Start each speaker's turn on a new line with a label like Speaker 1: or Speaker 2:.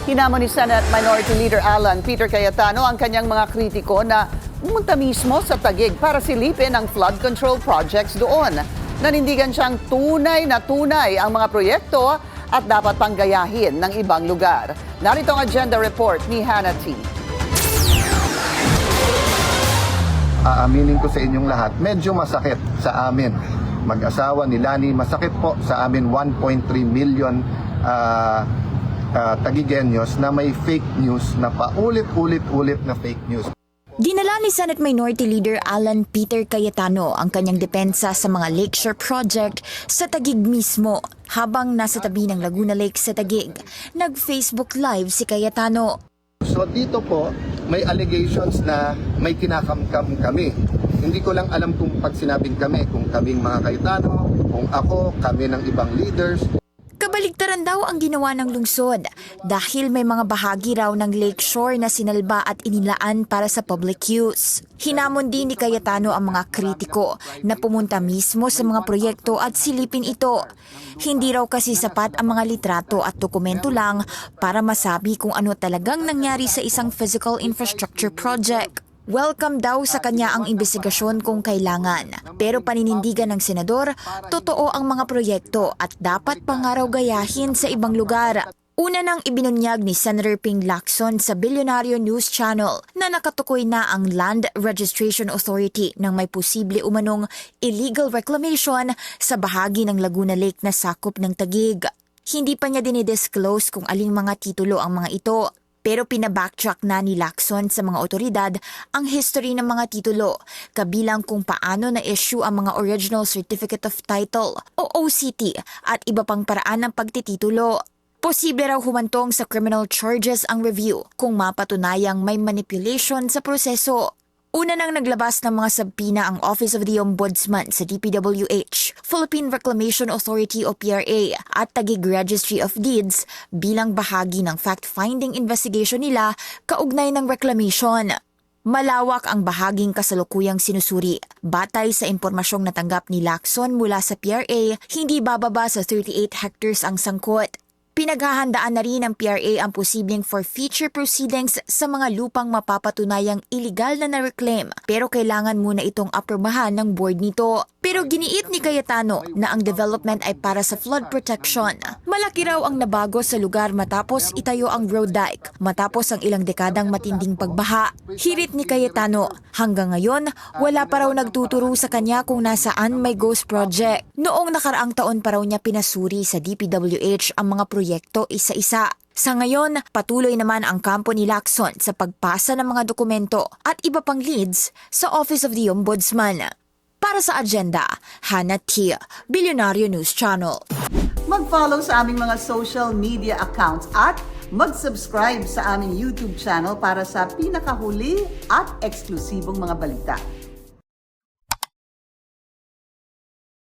Speaker 1: Hinamon ni Senate Minority Leader Alan Peter Cayetano ang kanyang mga kritiko na pumunta mismo sa Taguig para silipin ang flood control projects doon. Nanindigan siyang tunay ang mga proyekto at dapat panggayahin ng ibang lugar. Narito ang agenda report ni Hannah T.
Speaker 2: Aaminin ko sa inyong lahat, medyo masakit sa amin. Mag-asawa ni Lani, masakit po sa amin 1.3 million Taguigueños na may fake news na paulit-ulit na fake news.
Speaker 3: Dinala ni Senate Minority Leader Alan Peter Cayetano ang kanyang depensa sa mga Lakeshore Project sa Taguig mismo habang nasa tabi ng Laguna Lake sa Taguig. Nag-Facebook Live si Cayetano.
Speaker 2: So dito po, may allegations na may kinakamkam kami. Hindi ko lang alam kung pag sinabing kami, kung kaming mga Cayetano, kung ako, kami ng ibang leaders.
Speaker 3: Kabaligtaran daw ang ginawa ng lungsod dahil may mga bahagi raw ng Lakeshore na sinalba at inilaan para sa public use. Hinamon din ni Cayetano ang mga kritiko na pumunta mismo sa mga proyekto at silipin ito. Hindi raw kasi sapat ang mga litrato at dokumento lang para masabi kung ano talagang nangyari sa isang physical infrastructure project. Welcome daw sa kanya ang investigasyon kung kailangan. Pero paninindigan ng senador, totoo ang mga proyekto at dapat pangaraw gayahin sa ibang lugar. Una nang ibinunyag ni Senator Ping Lacson sa Billionario News Channel na nakatukoy na ang Land Registration Authority ng may posible umanong illegal reclamation sa bahagi ng Laguna Lake na sakop ng Taguig. Hindi pa niya dinidisclose kung aling mga titulo ang mga ito. Pero pinabacktrack na ni Lacson sa mga otoridad ang history ng mga titulo, kabilang kung paano na-issue ang mga Original Certificate of Title o OCT at iba pang paraan ng pagtititulo. Posible raw humantong sa criminal charges ang review kung mapatunayang may manipulation sa proseso. Una nang naglabas ng mga sabpina ang Office of the Ombudsman sa DPWH, Philippine Reclamation Authority o PRA at Taguig Registry of Deeds bilang bahagi ng fact-finding investigation nila kaugnay ng reclamation. Malawak ang bahaging kasalukuyang sinusuri. Batay sa impormasyong natanggap ni Lacson mula sa PRA, hindi bababa sa 38 hectares ang sangkot. Pinaghahandaan na rin ng PRA ang posibleng forfeiture proceedings sa mga lupang mapapatunayang iligal na na-reclaim pero kailangan muna itong aprubahan ng board nito. Pero giniit ni Cayetano na ang development ay para sa flood protection. Malaki raw ang nabago sa lugar matapos itayo ang road dike, matapos ang ilang dekadang matinding pagbaha. Hirit ni Cayetano, hanggang ngayon wala pa raw nagtuturo sa kanya kung nasaan may ghost project. Noong nakaraang taon pa raw niya pinasuri sa DPWH ang mga proyekto isa-isa. Sa ngayon, patuloy naman ang kampo ni Lacson sa pagpasa ng mga dokumento at iba pang leads sa Office of the Ombudsman. Para sa agenda, Hannah T. Billionario News Channel.
Speaker 1: Mag-follow sa aming mga social media accounts at mag-subscribe sa aming YouTube channel para sa pinakahuli at eksklusibong mga balita.